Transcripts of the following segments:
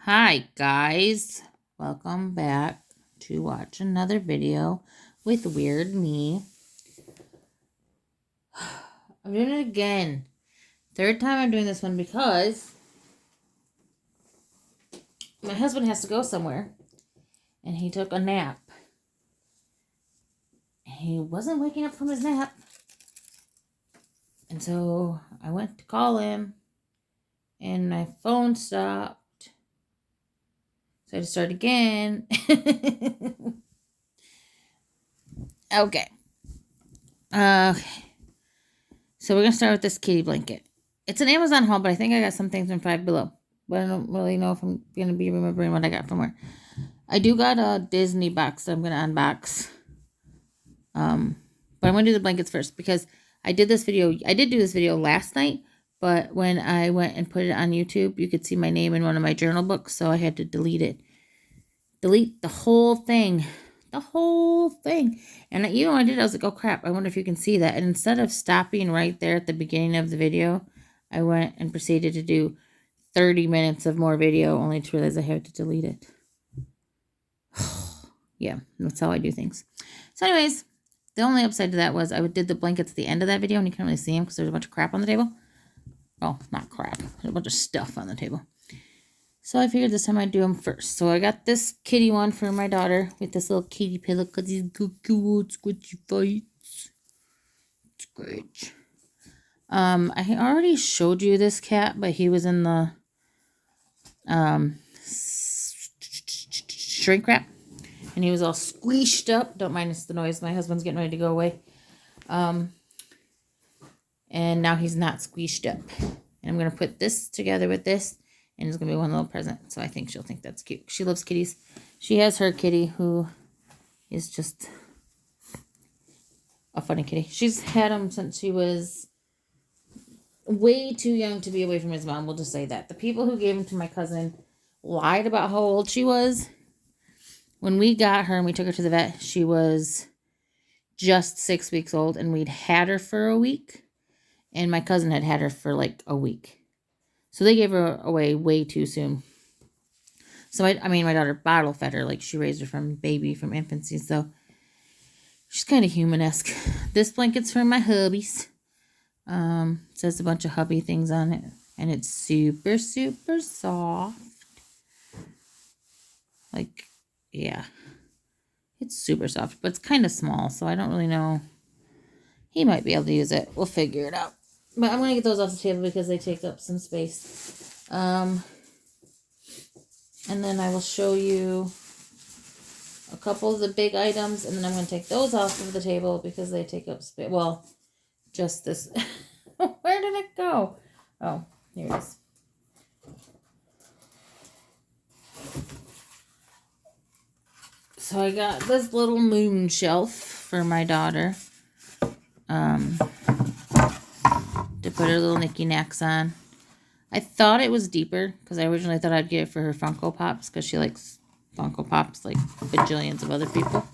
Hi guys, welcome back to watch another video with Weird Me. I'm doing it again. Third time I'm doing this one because my husband has to go somewhere and he took a nap. He wasn't waking up from his nap. And so I went to call him and my phone stopped. So I had to start again. Okay. So we're going to start with this kitty blanket. It's an Amazon haul, but I think I got some things from Five Below. But I don't really know if I'm going to be remembering what I got from where. I do got a Disney box that I'm going to unbox. But I'm going to do the blankets first because I did do this video last night. But when I went and put it on YouTube, you could see my name in one of my journal books. So I had to delete it. Delete the whole thing. The whole thing. And even when I did, I was like, oh crap, I wonder if you can see that. And instead of stopping right there at the beginning of the video, I went and proceeded to do 30 minutes of more video, only to realize I had to delete it. Yeah, that's how I do things. So anyways, the only upside to that was I did the blankets at the end of that video, and you can't really see them because there's a bunch of crap on the table. Well, not crap. There's a bunch of stuff on the table. So I figured this time I'd do them first. So I got this kitty one for my daughter with this little kitty pillow because he's good, squishy fights. It's great. I already showed you this cat, but he was in the shrink wrap. And he was all squished up. Don't mind the noise. My husband's getting ready to go away. And now he's not squished up. And I'm going to put this together with this. And it's going to be one little present. So I think she'll think that's cute. She loves kitties. She has her kitty who is just a funny kitty. She's had him since she was way too young to be away from his mom. We'll just say that. The people who gave him to my cousin lied about how old she was. When we got her and we took her to the vet, she was just 6 weeks old. And we'd had her for a week. And my cousin had her for like a week. So they gave her away way too soon. So, my daughter bottle fed her. Like, she raised her from infancy. So, she's kind of human-esque. This blanket's for my hubbies. It says a bunch of hubby things on it. And it's super, super soft. Like, yeah. It's super soft. But it's kind of small. So, I don't really know. He might be able to use it. We'll figure it out. But I'm going to get those off the table because they take up some space. And then I will show you a couple of the big items. And then I'm going to take those off of the table because they take up space. Well, just this. Where did it go? Oh, here it is. So I got this little moon shelf for my daughter. To put her little knicky knacks on. I thought it was deeper because I originally thought I'd get it for her Funko Pops because she likes Funko Pops like bajillions of other people.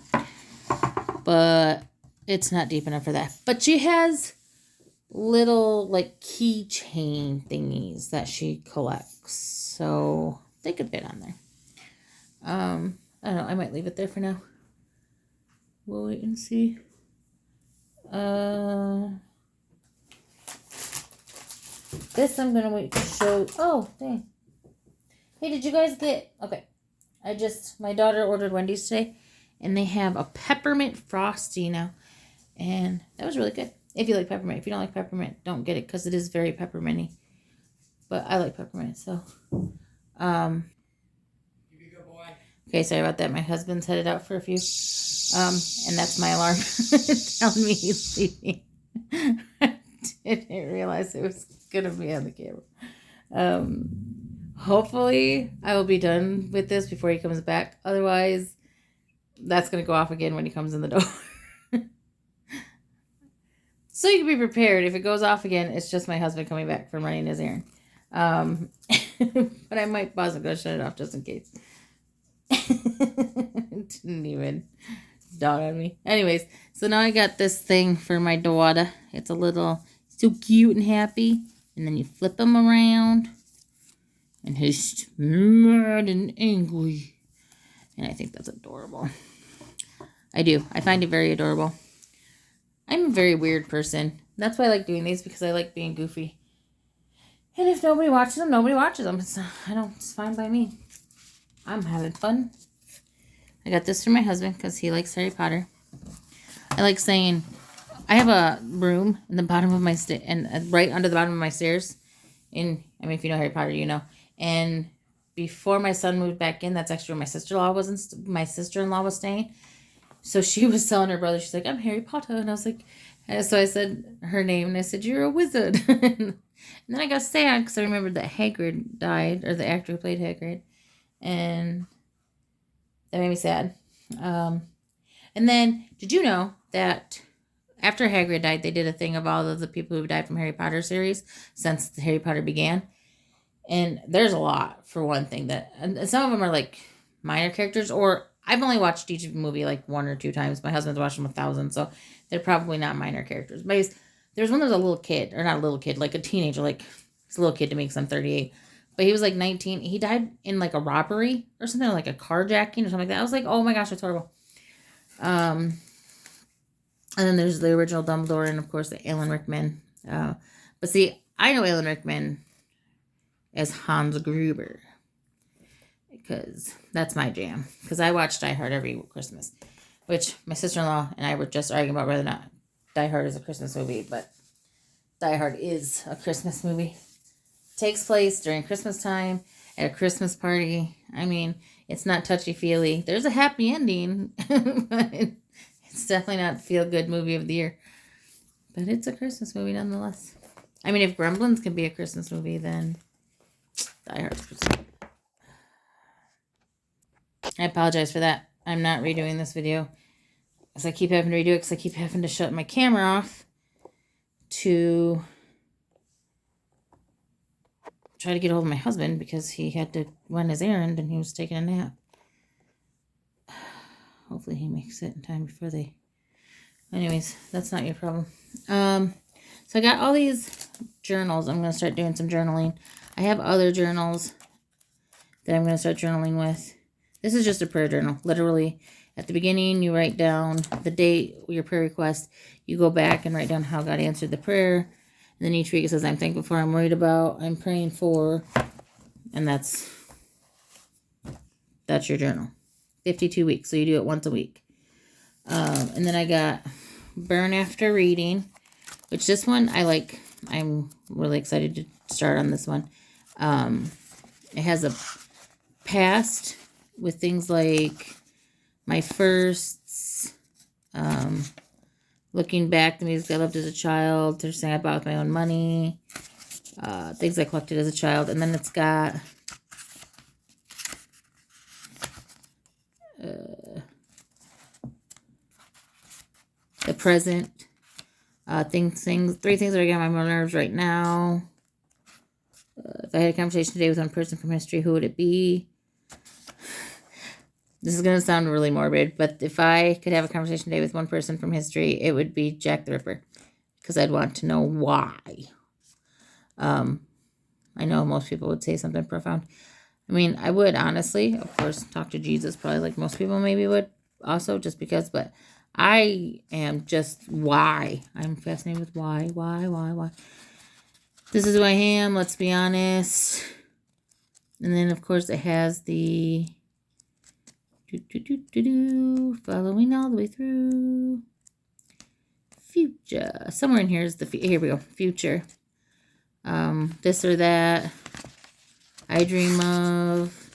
But it's not deep enough for that. But she has little like keychain thingies that she collects. So they could fit on there. I don't know. I might leave it there for now. We'll wait and see. This I'm going to wait to show. Oh, dang. Hey, did you guys get... Okay. My daughter ordered Wendy's today. And they have a peppermint frosty now. And that was really good. If you like peppermint. If you don't like peppermint, don't get it. Because it is very pepperminty. But I like peppermint, so... Okay, sorry about that. My husband's headed out for a few. And that's my alarm telling me he's leaving. I didn't realize it was going to be on the camera. Hopefully, I will be done with this before he comes back. Otherwise, that's going to go off again when he comes in the door. So you can be prepared. If it goes off again, it's just my husband coming back from running his errand. But I might pause and go shut it off just in case. It didn't even dawn on me. Anyways, so now I got this thing for my daughter. It's a little, so cute and happy. And then you flip them around. And he's mad and angry. And I think that's adorable. I do. I find it very adorable. I'm a very weird person. That's why I like doing these, because I like being goofy. And if nobody watches them, nobody watches them. It's fine by me. I'm having fun. I got this for my husband because he likes Harry Potter. I like saying, I have a room in the bottom of my right under the bottom of my stairs. If you know Harry Potter, you know. And before my son moved back in, that's actually where my sister-in-law was staying. So she was telling her brother, she's like, I'm Harry Potter. And I was like, so I said her name, and I said, you're a wizard. And then I got sad because I remembered that Hagrid died, or the actor who played Hagrid. And that made me sad. And then, did you know that after Hagrid died, they did a thing of all of the people who died from Harry Potter series since the Harry Potter began? And there's a lot, for one thing, and some of them are like minor characters, or I've only watched each movie like 1 or 2 times. My husband's watched them 1,000, so they're probably not minor characters. But there's one that was a little kid, or not a little kid, like a teenager, like he's a little kid to me because I'm 38. But he was like 19. He died in like a robbery or something, like a carjacking or something like that. I was like, oh my gosh, that's horrible. And then there's the original Dumbledore, and of course the Alan Rickman. But see, I know Alan Rickman as Hans Gruber, because that's my jam. Because I watch Die Hard every Christmas, which my sister-in-law and I were just arguing about whether or not Die Hard is a Christmas movie, but Die Hard is a Christmas movie. It takes place during Christmas time at a Christmas party. I mean, it's not touchy-feely. There's a happy ending, but it's definitely not the feel-good movie of the year. But it's a Christmas movie nonetheless. I mean, if Gremlins can be a Christmas movie, then Die Hard's Christmas. I apologize for that. I'm not redoing this video, because I keep having to redo it because I keep having to shut my camera off to try to get a hold of my husband, because he had to run his errand and he was taking a nap. Hopefully he makes it in time before they... Anyways, that's not your problem. So I got all these journals. I'm going to start doing some journaling. I have other journals that I'm going to start journaling with. This is just a prayer journal. Literally, at the beginning, you write down the date, your prayer request. You go back and write down how God answered the prayer. And then each week it says, I'm thankful for, I'm worried about, I'm praying for. And that's your journal. 52 weeks, so you do it once a week. And then I got Burn After Reading, which this one I like. I'm really excited to start on this one. It has a past with things like my firsts, looking back, the music I loved as a child, there's things I bought with my own money, things I collected as a child, and then it's got the present, three things that are getting on my nerves right now. If I had a conversation today with one person from history, who would it be? This is going to sound really morbid, but if I could have a conversation today with one person from history, it would be Jack the Ripper, because I'd want to know why. I know most people would say something profound. I mean, I would honestly, of course, talk to Jesus, probably like most people maybe would also, just because, but I am just why. I'm fascinated with why. This is who I am, let's be honest. And then, of course, it has the following all the way through. Future. Somewhere in here is here we go. Future. This or that. I dream of.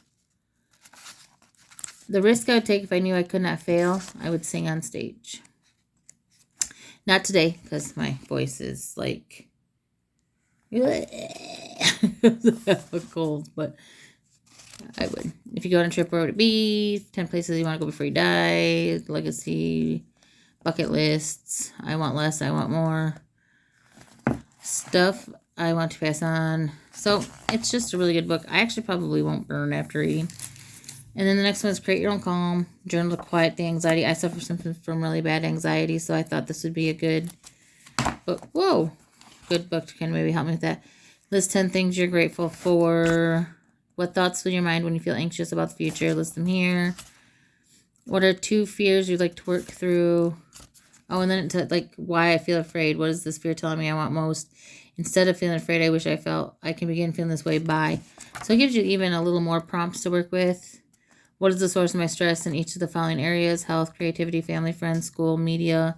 The risk I would take if I knew I could not fail, I would sing on stage. Not today, because my voice is like... I have a cold, but I would. If you go on a trip, where would it be? 10 places you want to go before you die. Legacy. Bucket lists. I want less, I want more. Stuff I want to pass on. So, it's just a really good book. I actually probably won't burn after reading. And then the next one is Create Your Own Calm. Journal to Quiet the Anxiety. I suffer from really bad anxiety, so I thought this would be a good book. Whoa! Good book to kind of maybe help me with that. List 10 things you're grateful for. What thoughts fill your mind when you feel anxious about the future? List them here. What are 2 fears you'd like to work through? Oh, and then to like why I feel afraid. What is this fear telling me I want most? Instead of feeling afraid, I wish I felt I can begin feeling this way by. So it gives you even a little more prompts to work with. What is the source of my stress in each of the following areas? Health, creativity, family, friends, school, media.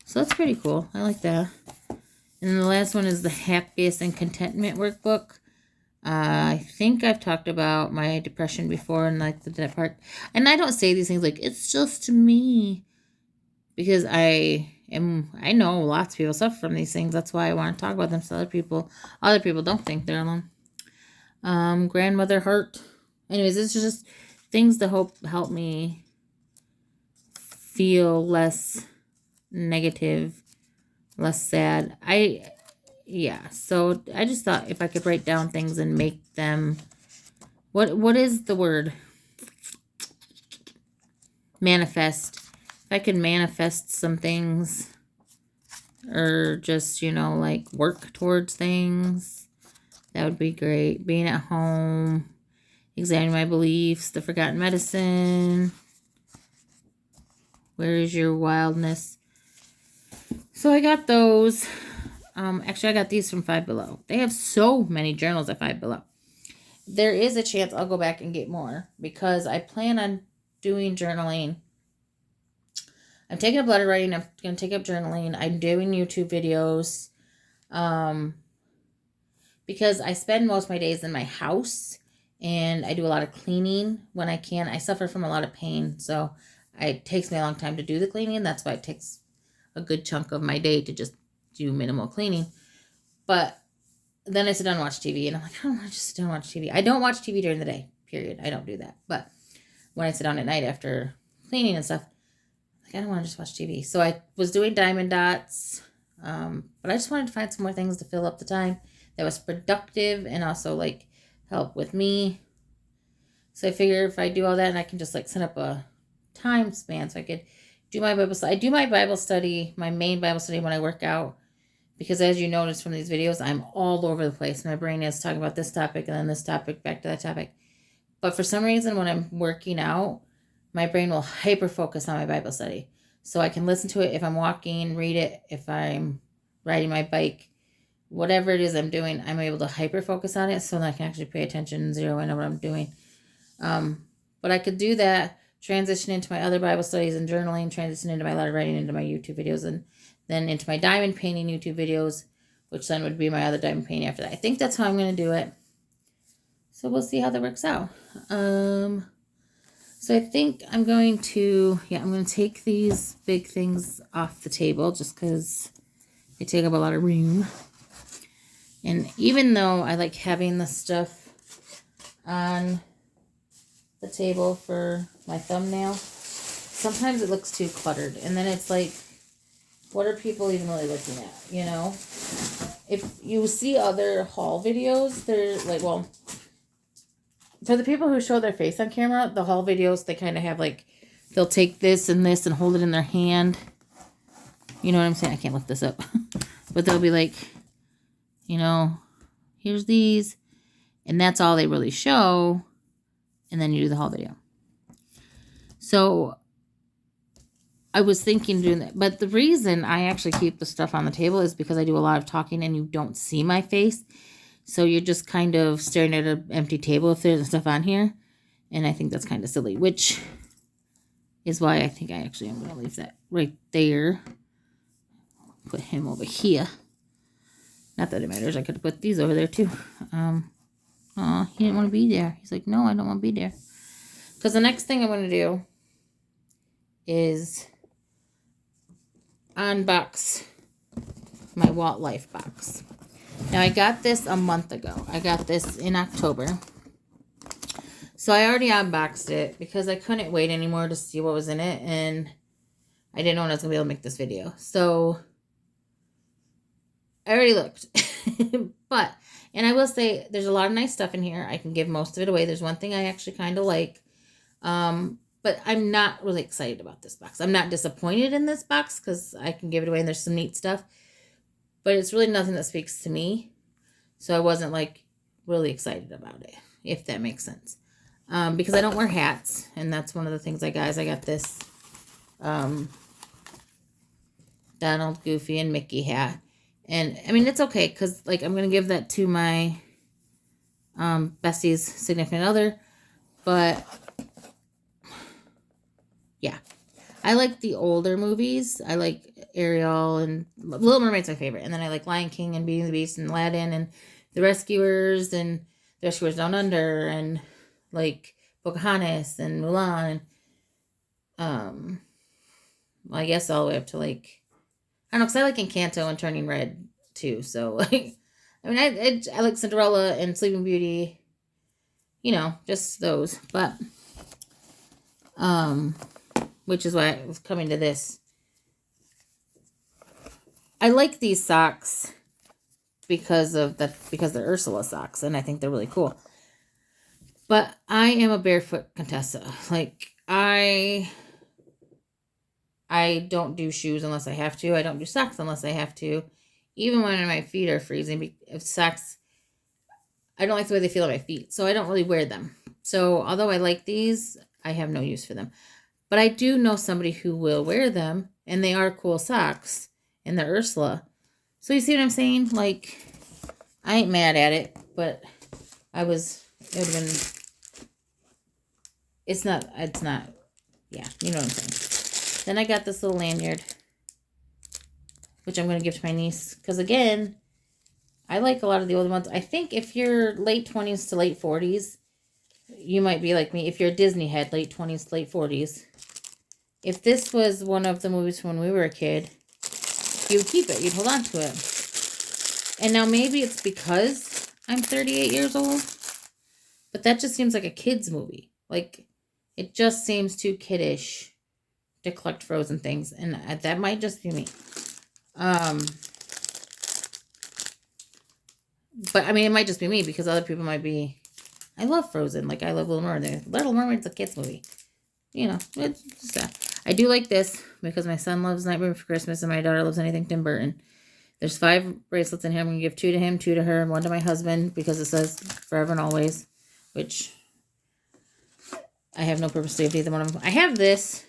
So that's pretty cool. I like that. And then the last one is the happiest and contentment workbook. I think I've talked about my depression before and like that part. And I don't say these things like, it's just me. Because I know lots of people suffer from these things. That's why I want to talk about them so other people don't think they're alone. Grandmother hurt. Anyways, this is just things to help me feel less negative, less sad. So I just thought if I could write down things and make them, what is the word? Manifest. If I could manifest some things or just, like work towards things, that would be great. Being at home, examining my beliefs, the forgotten medicine. Where is your wildness? So I got those. Actually, I got these from Five Below. They have so many journals at Five Below. There is a chance I'll go back and get more because I plan on doing journaling. I'm taking up letter writing. I'm going to take up journaling. I'm doing YouTube videos. Because I spend most of my days in my house and I do a lot of cleaning when I can. I suffer from a lot of pain, so it takes me a long time to do the cleaning. That's why it takes a good chunk of my day to just do minimal cleaning. But then I sit down and watch TV, and I'm like, I don't want to just sit down and watch TV. I don't watch TV during the day, period. I don't do that. But when I sit down at night after cleaning and stuff, I don't want to just watch TV. So I was doing diamond dots, but I just wanted to find some more things to fill up the time that was productive and also like help with me. So I figure if I do all that, and I can just like set up a time span so I could do my Bible study. I do my Bible study, my main Bible study when I work out, because as you notice from these videos, I'm all over the place. My brain is talking about this topic and then this topic, back to that topic. But for some reason, when I'm working out, my brain will hyper focus on my Bible study. So I can listen to it if I'm walking, read it if I'm riding my bike, whatever it is I'm doing, I'm able to hyper focus on it so that I can actually pay attention and zero in on what I'm doing. But I could do that, transition into my other Bible studies and journaling, transition into my letter writing, into my YouTube videos, and then into my diamond painting YouTube videos, which then would be my other diamond painting after that. I think that's how I'm going to do it. So we'll see how that works out. So I think I'm going to take these big things off the table just because they take up a lot of room. And even though I like having the stuff on the table for my thumbnail, sometimes it looks too cluttered. And then it's like, what are people even really looking at, If you see other haul videos, they're like, well, for the people who show their face on camera, the haul videos, they kind of have like, they'll take this and this and hold it in their hand. You know what I'm saying? I can't lift this up. But they'll be like, here's these. And that's all they really show. And then you do the whole video. So I was thinking doing that. But the reason I actually keep the stuff on the table is because I do a lot of talking and you don't see my face. So you're just kind of staring at an empty table if there's stuff on here. And I think that's kind of silly, which is why I think I actually am going to leave that right there. Put him over here. Not that it matters. I could have put these over there too. He didn't want to be there. He's like, no, I don't want to be there. Because the next thing I'm going to do is unbox my Walt Life box. Now, I got this a month ago. I got this in October. So I already unboxed it because I couldn't wait anymore to see what was in it. And I didn't know when I was going to be able to make this video. So I already looked. And I will say there's a lot of nice stuff in here. I can give most of it away. There's one thing I actually kind of like. But I'm not really excited about this box. I'm not disappointed in this box because I can give it away and there's some neat stuff. But it's really nothing that speaks to me. So I wasn't like, really excited about it, if that makes sense. Because I don't wear hats, and that's one of the things I got. Is I got this um, Donald, Goofy, and Mickey hat, and I mean it's okay because like I'm gonna give that to my bestie's significant other, but yeah, I like the older movies. I like Ariel and Little Mermaid's my favorite, and then I like Lion King and Beauty and the Beast and Aladdin and The Rescuers and The Rescuers Down Under and like Pocahontas and Mulan and well, I guess all the way up to like I don't know because I like Encanto and Turning Red too. So like I mean I like Cinderella and Sleeping Beauty, just those. But which is why I was coming to this. I like these socks because they're Ursula socks, and I think they're really cool. But I am a barefoot Contessa. Like I don't do shoes unless I have to. I don't do socks unless I have to. Even when my feet are freezing, if socks, I don't like the way they feel on my feet, so I don't really wear them. So although I like these, I have no use for them. But I do know somebody who will wear them, and they are cool socks, and they're Ursula. So you see what I'm saying? Like, I ain't mad at it, but it would have been, it's not, yeah, you know what I'm saying. Then I got this little lanyard, which I'm going to give to my niece, because again, I like a lot of the older ones. I think if you're late 20s to late 40s, you might be like me. If you're a Disney head, late 20s to late 40s, if this was one of the movies from when we were a kid, you would keep it. You'd hold on to it. And now maybe it's because I'm 38 years old, but that just seems like a kid's movie. Like, it just seems too kiddish to collect Frozen things. And that might just be me. But, I mean, it might just be me because other people might be... I love Frozen. Like, I love Little Mermaid. Little Mermaid's a kid's movie. It's just that. I do like this because my son loves Nightmare Before Christmas and my daughter loves anything Tim Burton. There's 5 bracelets in here. I'm going to give 2 to him, 2 to her, and 1 to my husband because it says forever and always, which I have no purpose to give either one of them. I have this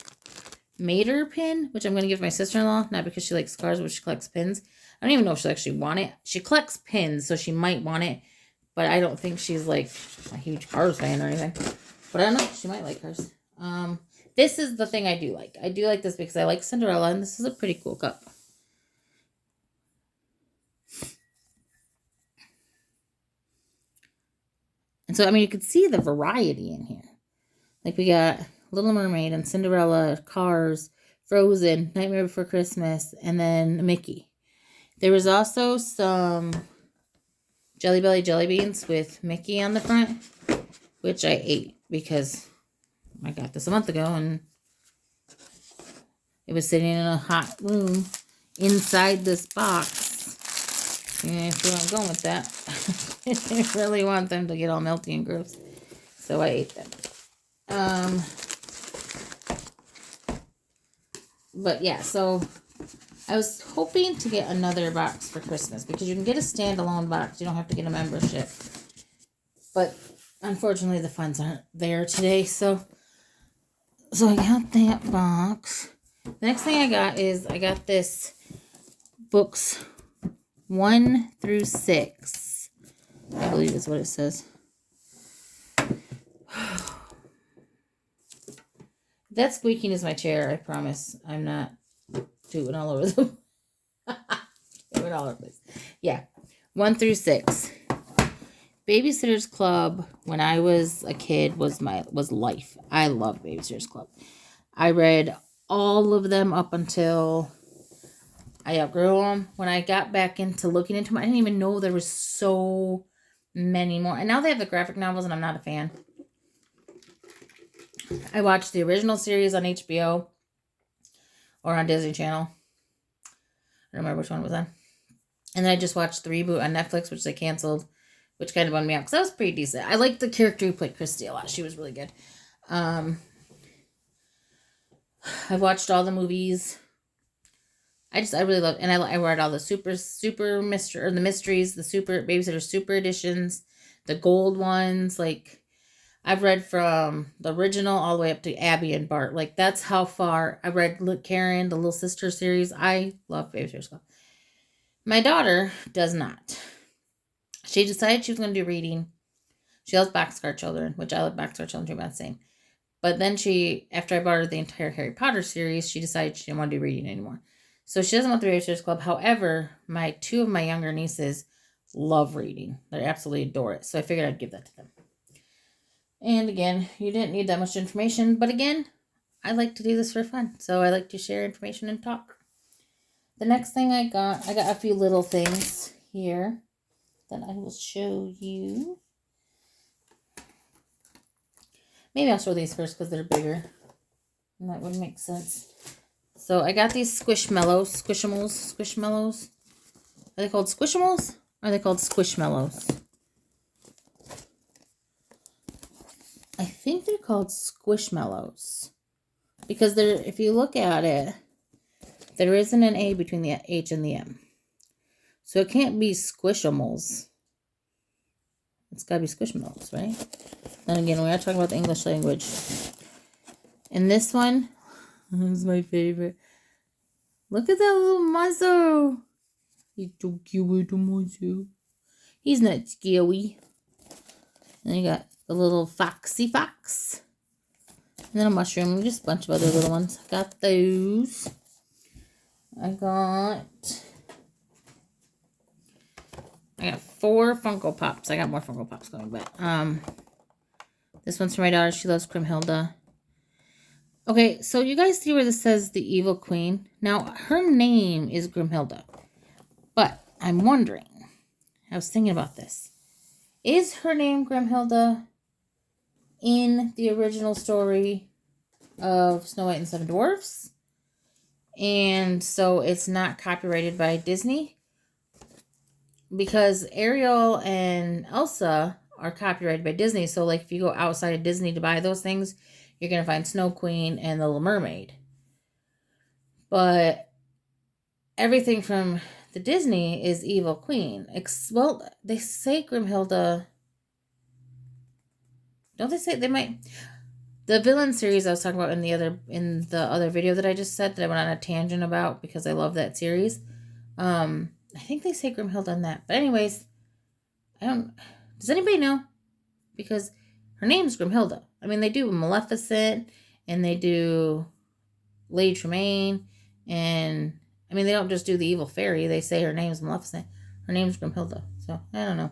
Mater pin, which I'm going to give my sister-in-law, not because she likes cars, but she collects pins. I don't even know if she'll actually want it. She collects pins, so she might want it, but I don't think she's like a huge Cars fan or anything. But I don't know. She might like cars. This is the thing I do like. I do like this because I like Cinderella, and this is a pretty cool cup. And so, I mean, you can see the variety in here. Like, we got Little Mermaid and Cinderella, Cars, Frozen, Nightmare Before Christmas, and then Mickey. There was also some Jelly Belly jelly beans with Mickey on the front, which I ate because I got this a month ago, and it was sitting in a hot room inside this box. And see where I'm going with that. I really want them to get all melty and gross. So I ate them. But yeah, so I was hoping to get another box for Christmas because you can get a standalone box. You don't have to get a membership. But unfortunately, the funds aren't there today. So I got that box. The next thing I got is I got this books 1 through 6. I believe is what it says. That squeaking is my chair, I promise. I'm not doing all over them. Doing all over the place. Yeah. 1 through 6. Babysitter's Club, when I was a kid, was life. I love Babysitter's Club. I read all of them up until I outgrew them. When I got back into looking into them, I didn't even know there was so many more. And now they have the graphic novels, and I'm not a fan. I watched the original series on HBO or on Disney Channel. I don't remember which one it was on. And then I just watched the reboot on Netflix, which they canceled, which kind of bummed me out because that was pretty decent. I liked the character who played Christy a lot. She was really good. I watched all the movies. I really love, and I read all the super mystery, or the mysteries, the super babysitter super editions, the gold ones. Like, I've read from the original all the way up to Abby and Bart. Like, that's how far I read Karen, the Little Sister series. I love Babysitter's Club. My daughter does not. She decided she was going to do reading. She loves Boxcar Children, which I love Boxcar Children too, about the same. But then after I bought her the entire Harry Potter series, she decided she didn't want to do reading anymore. So she doesn't want the Babysitter's Club. However, two of my younger nieces love reading. They absolutely adore it. So I figured I'd give that to them. And again, you didn't need that much information. But again, I like to do this for fun. So I like to share information and talk. The next thing I got a few little things here that I will show you. Maybe I'll show these first because they're bigger. And that would make sense. So I got these Squishmallows. Are they called Squishmallows? Or are they called Squishmallows? I think they're called Squishmallows. Because if you look at it, there isn't an A between the H and the M. So it can't be Squishmallows. It's got to be Squishmallows, right? Then again, we are talking about the English language. And this one is my favorite. Look at that little muzzle. He's so cute with the muzzle. He's not scary. And you got the little foxy fox. And then a mushroom. Just a bunch of other little ones. I got those. I got 4 Funko Pops. I got more Funko Pops coming, but this one's for my daughter. She loves Grimhilda. Okay, so you guys see where this says the Evil Queen? Now, her name is Grimhilda. But I'm wondering, I was thinking about this. Is her name Grimhilda in the original story of Snow White and the Seven Dwarfs? And so it's not copyrighted by Disney? Because Ariel and Elsa are copyrighted by Disney. So, like, if you go outside of Disney to buy those things, you're going to find Snow Queen and the Little Mermaid. But everything from the Disney is Evil Queen. Well, they say Grimhilda. Don't they say they might? The villain series I was talking about in the other video that I just said that I went on a tangent about because I love that series. I think they say Grimhilda on that. But anyways, does anybody know? Because her name's Grimhilda. I mean, they do Maleficent and they do Lady Tremaine, and I mean, they don't just do the evil fairy. They say her name's Maleficent. Her name's Grimhilda. So, I don't know.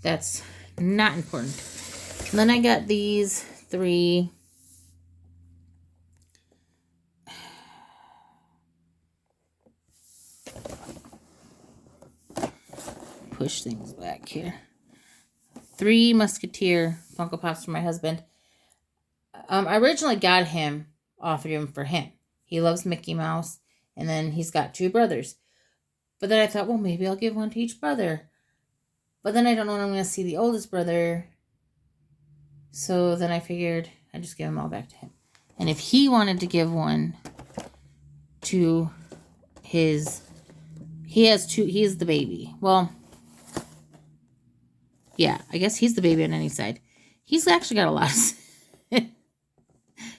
That's not important. And then I got these 3. Push things back here. 3 Musketeer Funko Pops for my husband. I originally got him, offered him for him. He loves Mickey Mouse, and then he's got 2 brothers. But then I thought, well, maybe I'll give one to each brother. But then I don't know when I'm going to see the oldest brother. So then I figured I'd just give them all back to him. And if he wanted to give one to he has 2, he's the baby. Well, yeah, I guess he's the baby on any side. He's actually got a lot of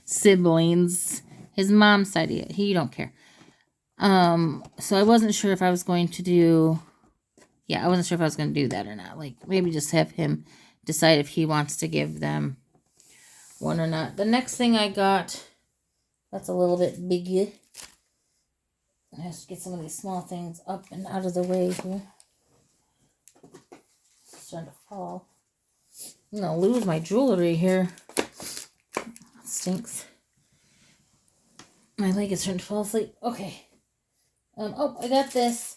siblings. His mom's side, he don't care. So I wasn't sure if I was going to do... Yeah, I wasn't sure if I was going to do that or not. Like, maybe just have him decide if he wants to give them one or not. The next thing I got, that's a little bit bigger. I have to get some of these small things up and out of the way here. It's starting to fall. I'm going to lose my jewelry here. That stinks. My leg is starting to fall asleep. Okay. I got this.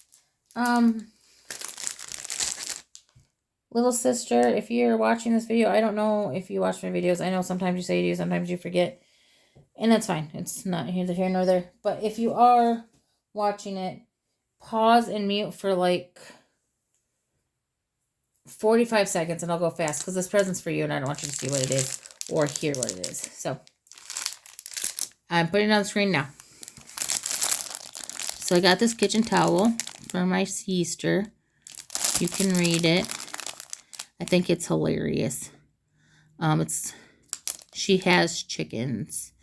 Little sister, if you're watching this video, I don't know if you watch my videos. I know sometimes you say you do, sometimes you forget. And that's fine. It's not neither here nor there. But if you are watching it, pause and mute for like 45 seconds and I'll go fast because this present's for you and I don't want you to see what it is or hear what it is. So, I'm putting it on the screen now. So I got this kitchen towel for my sister. You can read it. I think it's hilarious. She has chickens,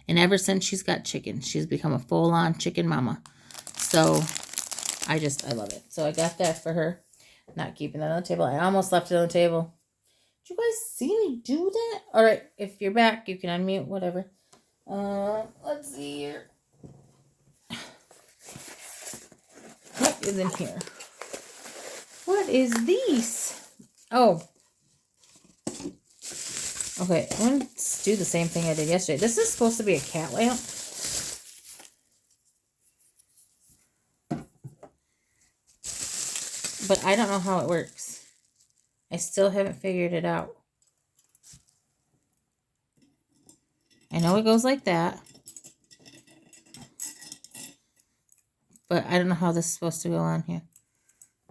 and ever since she's got chickens, she's become a full-on chicken mama. So I love it. So I got that for her. Not keeping that on the table. I almost left it on the table. Did you guys see me do that? All right, if you're back, you can unmute, whatever. Let's see here. What is in here? What is this? Oh. Okay, I'm going to do the same thing I did yesterday. This is supposed to be a cat lamp. But I don't know how it works. I still haven't figured it out. I know it goes like that. But I don't know how this is supposed to go on here.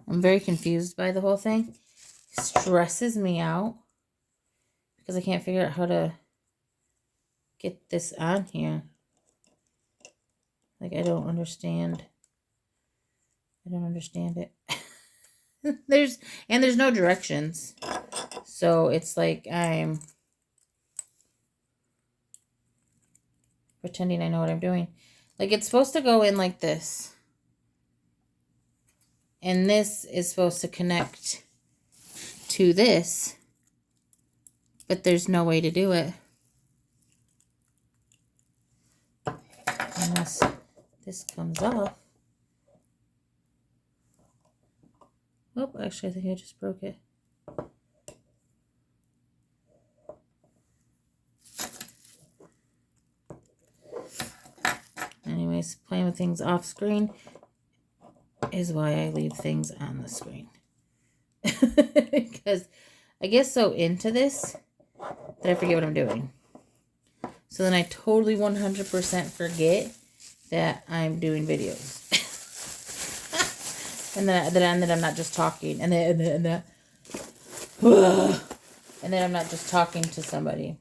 I'm very confused by the whole thing. It stresses me out. Because I can't figure out how to get this on here. Like, I don't understand. I don't understand it. There's no directions. So it's like I'm pretending I know what I'm doing. Like, it's supposed to go in like this. And this is supposed to connect to this. But there's no way to do it. Unless this comes off. Oh, actually, I think I just broke it. Anyways, playing with things off screen is why I leave things on the screen. Because I get so into this that I forget what I'm doing. So then I totally 100% forget that I'm doing videos. and then I'm not just talking. And then I'm not just talking to somebody.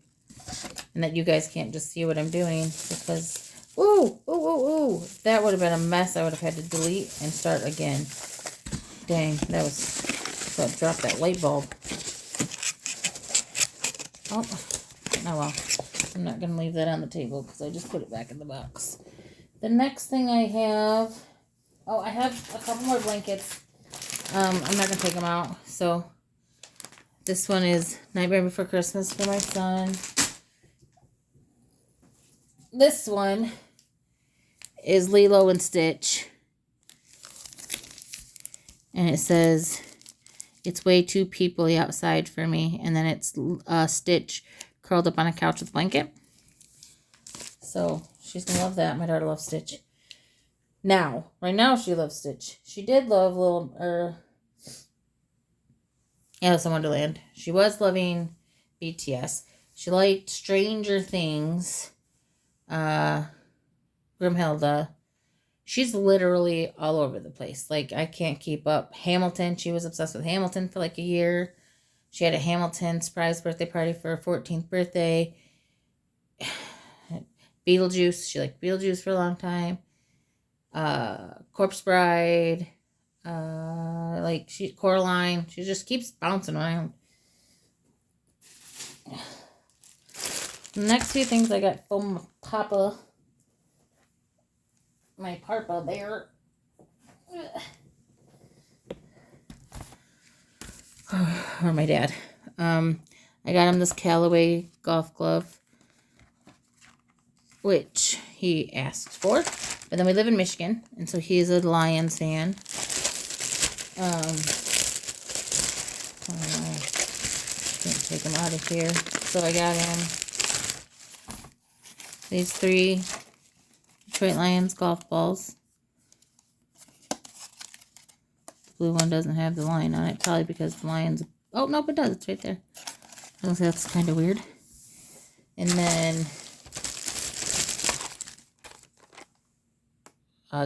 And that you guys can't just see what I'm doing. Because, ooh. That would have been a mess. I would have had to delete and start again. Dang, that was... So dropped that light bulb. Oh well. I'm not going to leave that on the table because I just put it back in the box. The next thing I have... Oh, I have a couple more blankets. I'm not going to take them out. So, this one is Nightmare Before Christmas for my son. This one is Lilo and Stitch. And it says... It's way too peoply outside for me. And then it's Stitch curled up on a couch with a blanket. So, she's going to love that. My daughter loves Stitch. Now, right now she loves Stitch. She did love Alice in Wonderland. She was loving BTS. She liked Stranger Things. Grimhilda. She's literally all over the place. Like, I can't keep up. Hamilton. She was obsessed with Hamilton for like a year. She had a Hamilton surprise birthday party for her 14th birthday. Beetlejuice. She liked Beetlejuice for a long time. Corpse Bride. Coraline. She just keeps bouncing around. The next few things I got from Papa. My Papa Bear. Or my dad. I got him this Callaway golf glove, which he asked for. But then we live in Michigan, and so he's a Lions fan. Can't take him out of here. So I got him these 3 Detroit Lions golf balls. The blue one doesn't have the line on it, probably because the Lions... Oh, nope, it does. It's right there. I don't say that's kind of weird. And then...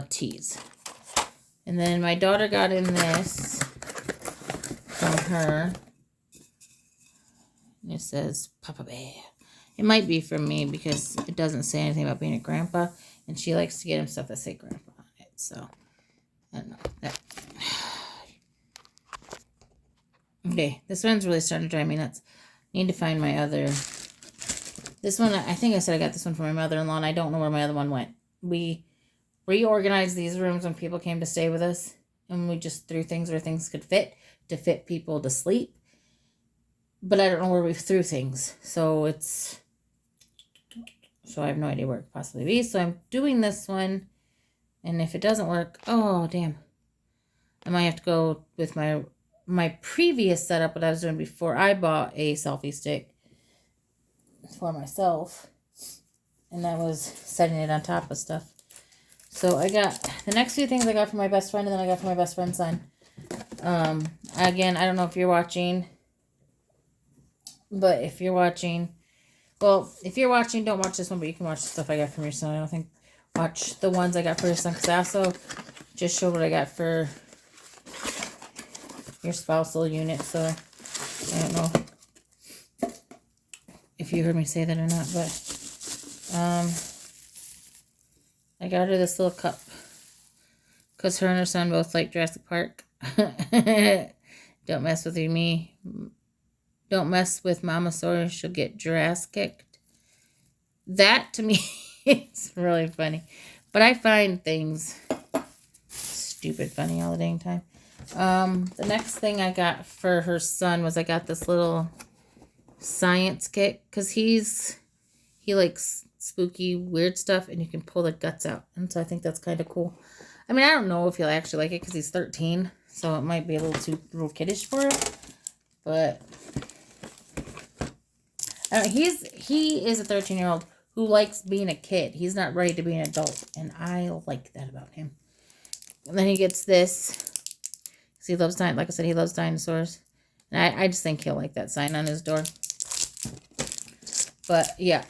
tees. And then my daughter got in this from her. And it says Papa Bear. It might be from me because it doesn't say anything about being a grandpa. And she likes to get him stuff that say grandpa on it. So, I don't know. Okay, this one's really starting to drive me nuts. Need to find my other. This one, I think I said I got this one from my mother-in-law, and I don't know where my other one went. We reorganized these rooms when people came to stay with us, and we just threw things where things could fit to fit people to sleep. But I don't know where we threw things, so I have no idea where it could possibly be. So I'm doing this one, and if it doesn't work, oh damn, I might have to go with my previous setup, what I was doing before I bought a selfie stick for myself, and that was setting it on top of stuff. So I got the next few things I got from my best friend, and then I got from my best friend's son. Again, I don't know if you're watching, but if you're watching, don't watch this one, but you can watch the stuff I got from your son. I don't think watch the ones I got for your son, because I also just showed what I got for your spousal unit, so I don't know if you heard me say that or not, but I got her this little cup because her and her son both like Jurassic Park. Don't mess with me. Don't mess with Mama Sawyer. She'll get Jurassic kicked. That to me is really funny, but I find things stupid funny all the dang time. The next thing I got for her son was I got this little science kit, because he likes spooky weird stuff, and you can pull the guts out, and so I think that's kind of cool. I mean, I don't know if he'll actually like it because he's 13, so it might be a little kiddish for him, but he is a 13-year-old who likes being a kid. He's not ready to be an adult, and I like that about him. And then he gets this. He loves like I said, he loves dinosaurs. And I just think he'll like that sign on his door. But yeah,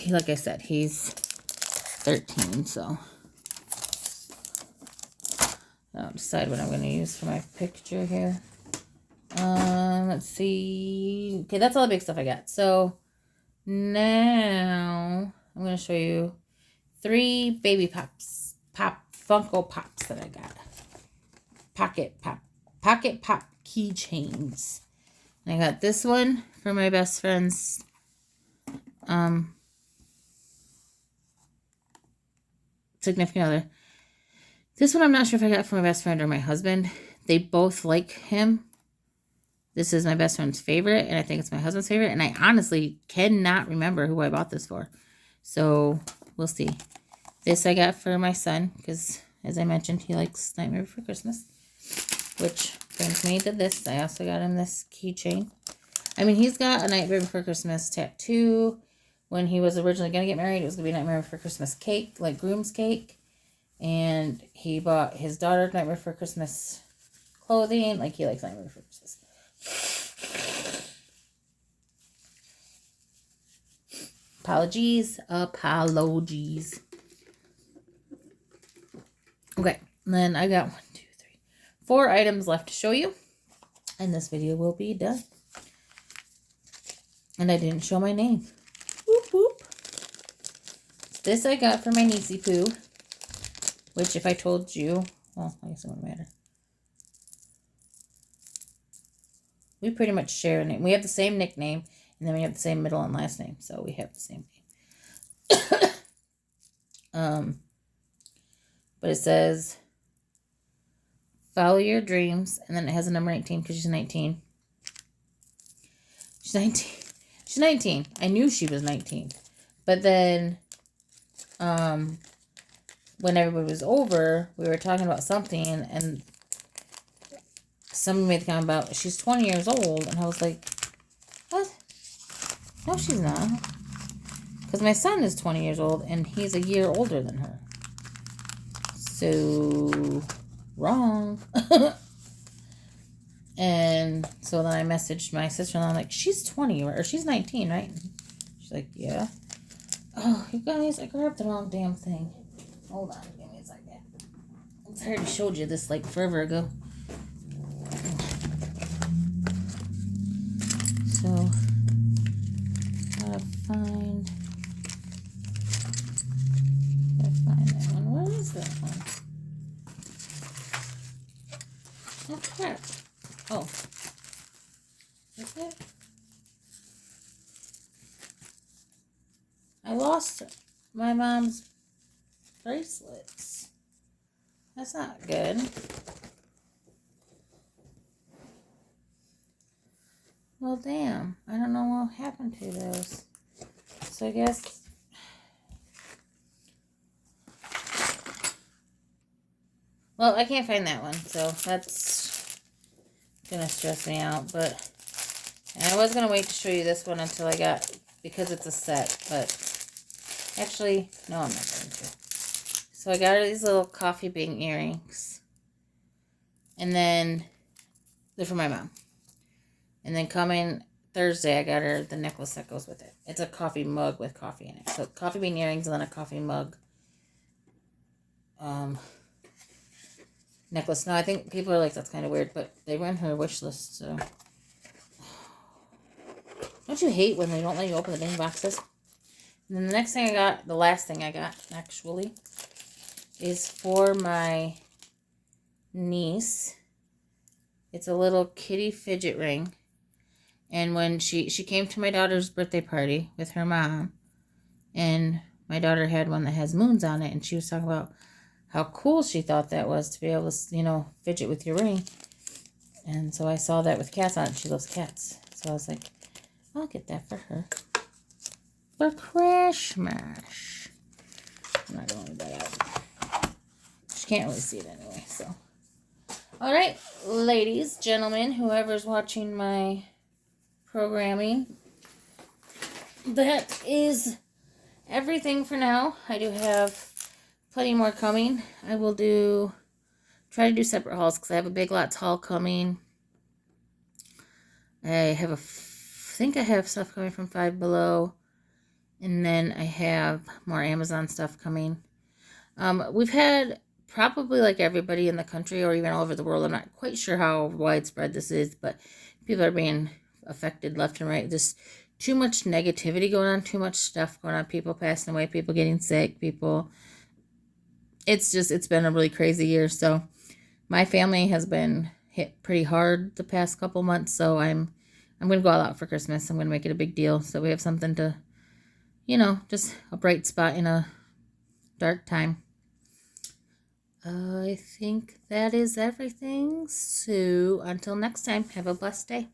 like I said, he's 13, so I'll decide what I'm going to use for my picture here. Let's see. Okay, that's all the big stuff I got. So now I'm going to show you 3 baby Funko Pops that I got. Pocket Pop keychains. And I got this one for my best friend's significant other. This one I'm not sure if I got from my best friend or my husband. They both like him. This is my best friend's favorite, and I think it's my husband's favorite, and I honestly cannot remember who I bought this for. So we'll see. This I got for my son, because as I mentioned, he likes Nightmare Before Christmas. Which brings me to this. I also got him this keychain. I mean, he's got a Nightmare Before Christmas tattoo. When he was originally going to get married, it was going to be Nightmare Before Christmas cake, like groom's cake. And he bought his daughter Nightmare Before Christmas clothing. Like, he likes Nightmare Before Christmas. Apologies. Okay, and then I got 4 items left to show you, and this video will be done. And I didn't show my name. Whoop whoop. This I got for my niecey poo, which if I told you, well, I guess it wouldn't matter. We pretty much share a name. We have the same nickname, and then we have the same middle and last name, so we have the same name. But it says, follow your dreams, and then it has a number 19 because she's 19. She's 19. She's 19. I knew she was 19. But then, when everybody was over, we were talking about something, and somebody made the comment about, she's 20 years old, and I was like, what? No, she's not. Because my son is 20 years old, and he's a year older than her. So, wrong. And so then I messaged my sister-in-law, like, she's 20, or she's 19, right? She's like, yeah. Oh, you guys, I grabbed the wrong damn thing. Hold on, give me a second. I already showed you this, like, forever ago. So, gotta find that one. Where is that one? Oh, crap. Oh. it? I lost my mom's bracelets. That's not good. Well, damn. I don't know what happened to those. So I guess... Well, I can't find that one, so that's gonna stress me out, but... And I was gonna wait to show you this one until I got... Because it's a set, but... Actually, no, I'm not going to. So I got her these little coffee bean earrings. And then... They're for my mom. And then coming Thursday, I got her the necklace that goes with it. It's a coffee mug with coffee in it. So coffee bean earrings and then a coffee mug. Necklace. Now, I think people are like, that's kind of weird, but they were in her wish list, so... Don't you hate when they don't let you open the dang boxes? And then the next thing I got, the last thing I got, actually, is for my niece. It's a little kitty fidget ring. And when she came to my daughter's birthday party with her mom, and my daughter had one that has moons on it, and she was talking about how cool she thought that was to be able to, you know, fidget with your ring. And so I saw that with cats on it. She loves cats. So I was like, I'll get that for her. For Christmas. I'm not going to leave that out. She can't really see it anyway, so. Alright, ladies, gentlemen, whoever's watching my programming, that is everything for now. I do have plenty more coming. I will try to do separate hauls because I have a Big Lots haul coming. I think I have stuff coming from Five Below. And then I have more Amazon stuff coming. We've had probably like everybody in the country or even all over the world. I'm not quite sure how widespread this is, but people are being affected left and right. Just too much negativity going on, too much stuff going on. People passing away, people getting sick, people... It's been a really crazy year. So my family has been hit pretty hard the past couple months. So I'm going to go all out for Christmas. I'm going to make it a big deal. So we have something to, you know, just a bright spot in a dark time. I think that is everything. So until next time, have a blessed day.